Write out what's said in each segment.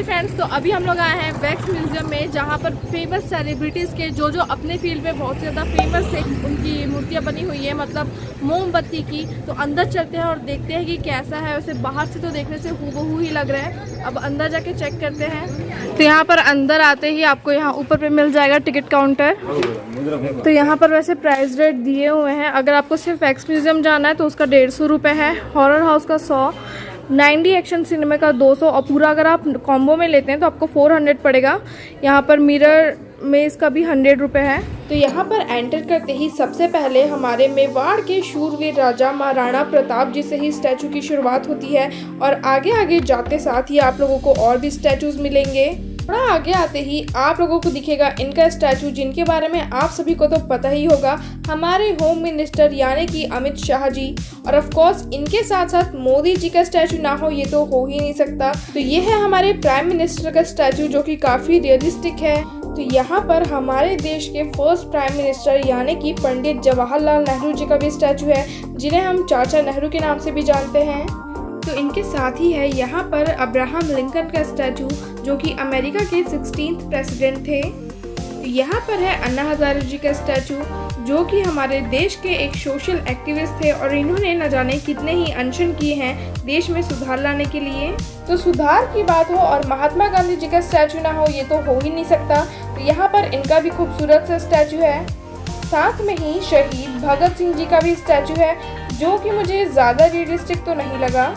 Dear friends, तो अभी हम लोग आए हैं वैक्स म्यूजियम में, जहाँ पर फेमस सेलिब्रिटीज़ के जो जो अपने फील्ड में बहुत ज़्यादा फेमस थे उनकी मूर्तियाँ बनी हुई है, मतलब मोमबत्ती की। तो अंदर चलते हैं और देखते हैं कि कैसा है। वैसे बाहर से तो देखने से हूबहू ही लग रहा है, अब अंदर जाके चेक करते हैं। तो यहाँ पर अंदर आते ही आपको यहाँ ऊपर पे मिल जाएगा टिकट काउंटर। तो यहाँ पर वैसे प्राइस रेट दिए हुए हैं। अगर आपको सिर्फ वैक्स म्यूजियम जाना है तो उसका 150 रुपये है, हॉरर हाउस का 100, 90 एक्शन सिनेमा का 200 और पूरा अगर आप कॉम्बो में लेते हैं तो आपको 400 पड़ेगा। यहाँ पर मिरर में इसका भी 100 रुपये है। तो यहाँ पर एंटर करते ही सबसे पहले हमारे मेवाड़ के शूरवीर राजा महाराणा प्रताप जी से ही स्टैचू की शुरुआत होती है, और आगे आगे जाते साथ ही आप लोगों को और भी स्टैचूज मिलेंगे। थोड़ा आगे आते ही आप लोगों को दिखेगा इनका स्टैचू, जिनके बारे में आप सभी को तो पता ही होगा, हमारे होम मिनिस्टर यानी कि अमित शाह जी। और ऑफ कोर्स इनके साथ साथ मोदी जी का स्टैचू ना हो ये तो हो ही नहीं सकता। तो ये है हमारे प्राइम मिनिस्टर का स्टैचू, जो कि काफ़ी रियलिस्टिक है। तो यहाँ पर हमारे देश के फर्स्ट प्राइम मिनिस्टर यानी कि पंडित जवाहरलाल नेहरू जी का भी स्टैचू है, जिन्हें हम चाचा नेहरू के नाम से भी जानते हैं। तो इनके साथ ही है यहाँ पर अब्राहम लिंकन का स्टैचू, जो कि अमेरिका के 16th प्रेसिडेंट थे। तो यहाँ पर है अन्ना हजारे जी का स्टैचू, जो कि हमारे देश के एक सोशल एक्टिविस्ट थे, और इन्होंने न जाने कितने ही अनशन किए हैं देश में सुधार लाने के लिए। तो सुधार की बात हो और महात्मा गांधी जी का स्टैचू ना हो ये तो हो ही नहीं सकता। तो यहाँ पर इनका भी खूबसूरत सा स्टैचू है। साथ में ही शहीद भगत सिंह जी का भी स्टैचू है, जो कि मुझे ज़्यादा रियलिस्टिक तो नहीं लगा।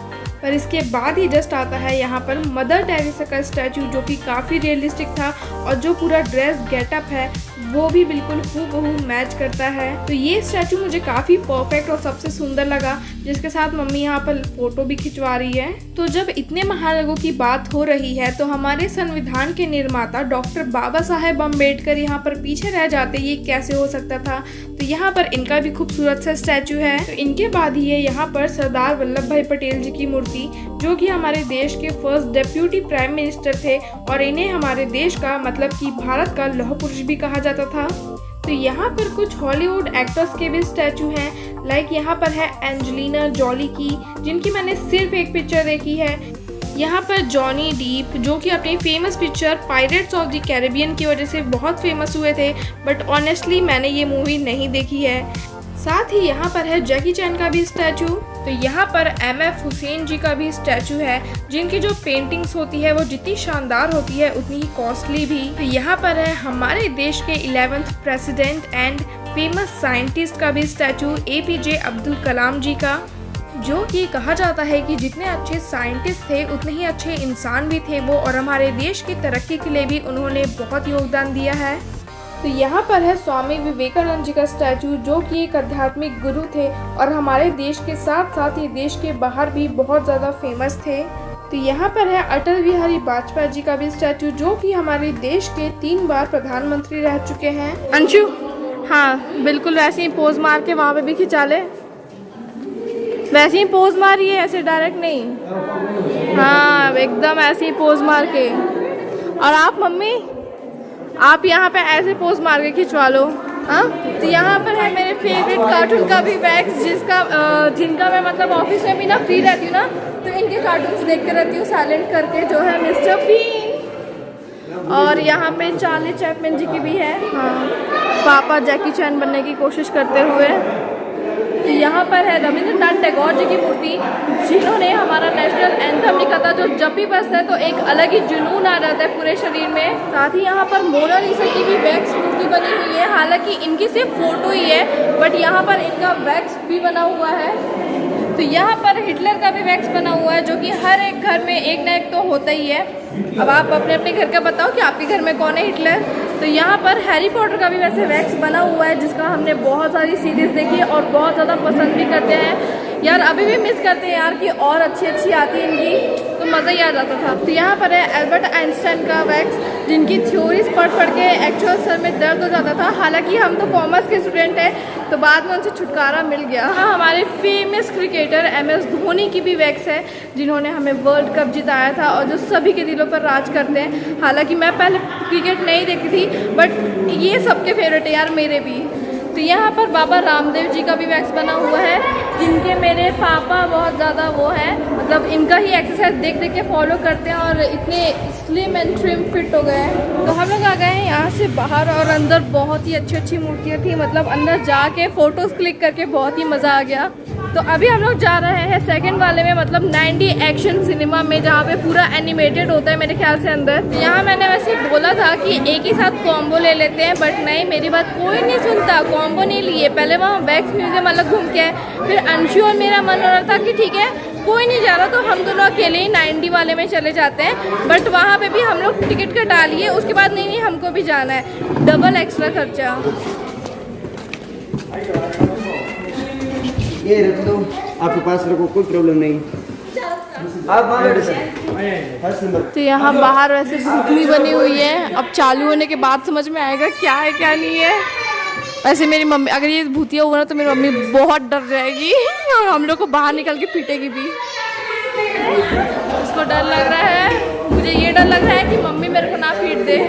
पर इसके बाद ही जस्ट आता है यहाँ पर मदर टेरेसा का स्टैचू, जो कि काफ़ी रियलिस्टिक था, और जो पूरा ड्रेस गेटअप है वो भी बिल्कुल हूबहू मैच करता है। तो ये स्टैचू मुझे काफ़ी परफेक्ट और सबसे सुंदर लगा, जिसके साथ मम्मी यहाँ पर फोटो भी खिंचवा रही है। तो जब इतने महान लोगों की बात हो रही है तो हमारे संविधान के निर्माता डॉक्टर बाबा साहेब अम्बेडकर यहाँ पर पीछे रह जाते, ये कैसे हो सकता था। तो यहाँ पर इनका भी खूबसूरत सा स्टैचू है। तो इनके बाद ही है यहाँ पर सरदार वल्लभ भाई पटेल जी की मूर्ति, जो कि हमारे देश के फर्स्ट डेप्यूटी प्राइम मिनिस्टर थे, और इन्हें हमारे देश का मतलब कि भारत का लौह पुरुष भी कहा जाता था। तो यहाँ पर कुछ हॉलीवुड एक्टर्स के भी स्टैचू हैं, लाइक यहाँ पर है एंजेलिना जॉली की, जिनकी मैंने सिर्फ एक पिक्चर देखी है। यहाँ पर जॉनी डीप, जो कि अपनी famous picture pirates of the Caribbean की वजह से बहुत फेमस हुए थे, बट ऑनेस्टली मैंने ये मूवी नहीं देखी है। साथ ही यहाँ पर है जैकी चैन का भी स्टैचू। तो यहाँ पर MF हुसैन जी का भी स्टैचू है, जिनकी जो पेंटिंग्स होती है वो जितनी शानदार होती है उतनी ही कॉस्टली भी। तो यहाँ पर है हमारे देश के 11th president and famous scientist का भी स्टैचू, APJ अब्दुल कलाम जी का, जो कि कहा जाता है कि जितने अच्छे साइंटिस्ट थे उतने ही अच्छे इंसान भी थे वो, और हमारे देश की तरक्की के लिए भी उन्होंने बहुत योगदान दिया है। तो यहाँ पर है स्वामी विवेकानंद जी का स्टैचू, जो कि एक आध्यात्मिक गुरु थे, और हमारे देश के साथ साथ ही देश के बाहर भी बहुत ज़्यादा फेमस थे। तो यहाँ पर है अटल बिहारी वाजपेयी जी का भी स्टैचू, जो कि हमारे देश के 3 बार प्रधानमंत्री रह चुके हैं। अंशु, हाँ बिल्कुल वैसे ही पोज मार के वहाँ पे भी खिंचा ले, वैसे ही पोज मारिए, ऐसे डायरेक्ट नहीं, हाँ एकदम ऐसे ही पोज मार के। और आप मम्मी, आप यहाँ पे ऐसे पोज मार के खिंचवा लो। हाँ, तो यहाँ पर है मेरे फेवरेट कार्टून का भी वैक्स, जिनका मैं मतलब ऑफिस में भी ना फ्री रहती हूँ ना, तो इनके कार्टून्स देखते रहती हूँ साइलेंट करके, जो है मिस्टर बीन। और यहाँ पे चार्ली चैपमैन जी की भी है, हाँ पापा जैकी चैन बनने की कोशिश करते हुए। तो यहाँ पर है रविंद्रनाथ टैगोर जी की मूर्ति, जिन्होंने हमारा नेशनल एंथम लिखा था, जो जब भी बजता है तो एक अलग ही जुनून आ जाता है पूरे शरीर में। साथ ही यहाँ पर मोनालिसा की भी वैक्स मूर्ति बनी हुई है, हालांकि इनकी सिर्फ फोटो ही है, बट यहाँ पर इनका वैक्स भी बना हुआ है। तो यहाँ पर हिटलर का भी वैक्स बना हुआ है, जो कि हर एक घर में एक ना एक तो होता ही है। अब आप अपने अपने घर का बताओ कि आपके घर में कौन है हिटलर। तो यहाँ पर हैरी पॉटर का भी वैसे वैक्स बना हुआ है, जिसका हमने बहुत सारी सीरीज़ देखी है और बहुत ज़्यादा पसंद भी करते हैं यार, अभी भी मिस करते हैं यार कि और अच्छी अच्छी आती है इनकी, तो मज़ा ही आ जाता था। तो यहाँ पर है एल्बर्ट आइंस्टाइन का वैक्स, जिनकी थ्योरीज पढ़ के एक्चुअल सर में दर्द हो जाता था। हालांकि हम तो कॉमर्स के स्टूडेंट हैं, तो बाद में उनसे छुटकारा मिल गया। हाँ, हमारे फेमस क्रिकेटर MS धोनी की भी वैक्स है, जिन्होंने हमें वर्ल्ड कप जिताया था और जो सभी के दिलों पर राज करते हैं। हालांकि मैं पहले क्रिकेट नहीं देखती थी, बट ये सबके फेवरेट है यार, मेरे भी। तो यहाँ पर बाबा रामदेव जी का भी वैक्स बना हुआ है, जिनके मेरे पापा बहुत ज़्यादा वो है, मतलब इनका ही एक्सरसाइज देख देख के फॉलो करते हैं और इतने स्लिम एंड ट्रिम फिट हो गए हैं। तो हम लोग आ गए हैं यहाँ से बाहर और अंदर बहुत ही अच्छी अच्छी मूर्तियाँ थी, मतलब अंदर जाके फ़ोटोज़ क्लिक करके बहुत ही मज़ा आ गया। तो अभी हम लोग जा रहे हैं सेकंड वाले में, मतलब 90 एक्शन सिनेमा में, जहाँ पे पूरा एनिमेटेड होता है मेरे ख्याल से अंदर। यहाँ मैंने वैसे बोला था कि एक ही साथ कॉम्बो ले लेते हैं, बट नहीं, मेरी बात कोई नहीं सुनता, कॉम्बो नहीं लिए। पहले वहाँ वैक्स म्यूजियम अलग घूम के आए, फिर अंशु और मेरा मन हो रहा था कि ठीक है कोई नहीं जा रहा तो हम दोनों अकेले ही 90 वाले में चले जाते हैं, बट वहाँ पे भी हम लोग टिकट कटा लिए। उसके बाद नहीं हमको भी जाना है, डबल एक्स्ट्रा खर्चा। ये रख दो, आपके पास रखो, कोई प्रॉब्लम नहीं। आप फर्स्ट नंबर। तो यहाँ बाहर वैसे भूखनी बनी हुई है, अब चालू होने के बाद समझ में आएगा क्या है क्या नहीं है। वैसे मेरी मम्मी, अगर ये भूतिया हुआ ना तो मेरी मम्मी बहुत डर जाएगी और हम लोग को बाहर निकल के पीटेगी भी। उसको डर लग रहा है, मुझे ये डर लग रहा है कि मम्मी मेरे को ना पीट दे।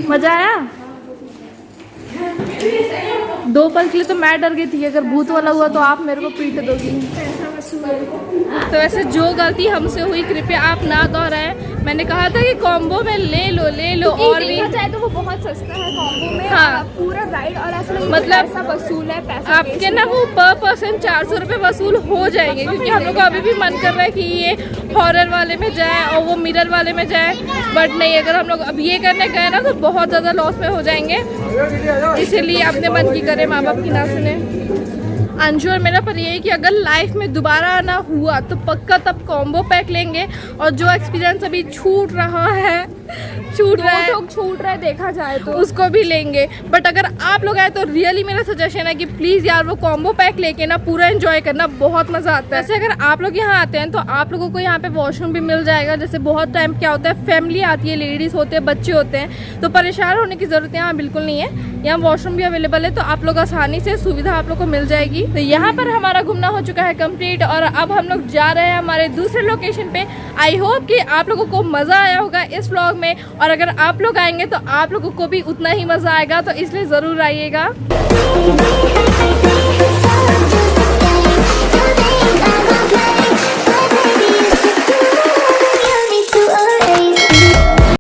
मजा आया? दो पल के लिए तो मैं डर गई थी, अगर भूत वाला हुआ तो आप मेरे को पीट दोगी। तो वैसे जो गलती हमसे हुई कृपया आप ना दोहराएं। मैंने कहा था कि कॉम्बो में ले लो और भी चाहे तो वो बहुत सस्ता है कॉम्बो में। हाँ, पूरा राइड और ऐसा मतलब पैसा वसूल है, पैसा आपके ना वो पर पर्सन 400 रुपये वसूल हो जाएंगे, क्योंकि हम लोग को अभी भी मन कर रहा है कि ये हॉरर वाले में जाए और वो मिरर वाले में जाए, बट नहीं, अगर हम लोग अब ये करने गए ना तो बहुत ज़्यादा लॉस में हो जाएंगे, इसीलिए अपने मन की करें, माँ बाप की ना सुने। अंशु और मेरा पर ये है कि अगर लाइफ में दोबारा आना हुआ तो पक्का तब कॉम्बो पैक लेंगे, और जो एक्सपीरियंस अभी छूट रहा है देखा जाए तो उसको भी लेंगे। बट अगर आप लोग आए तो रियली मेरा सजेशन है कि प्लीज़ यार वो कॉम्बो पैक लेके ना पूरा एंजॉय करना, बहुत मज़ा आता है। जैसे अगर आप लोग यहाँ आते हैं तो आप लोगों को यहाँ पे वॉशरूम भी मिल जाएगा। जैसे बहुत टाइम क्या होता है, फैमिली आती है, लेडीज़ होते हैं, बच्चे होते हैं, तो परेशान होने की ज़रूरत यहाँ बिल्कुल नहीं है। यहाँ वॉशरूम भी अवेलेबल है, तो आप लोग आसानी से सुविधा आप लोग को मिल जाएगी। तो यहाँ पर हमारा घूमना हो चुका है कंप्लीट, और अब हम लोग जा रहे हैं हमारे दूसरे लोकेशन पे। आई होप कि आप लोगों को मज़ा आया होगा इस व्लॉग में, और अगर आप लोग आएंगे तो आप लोगों को भी उतना ही मज़ा आएगा, तो इसलिए ज़रूर आइएगा।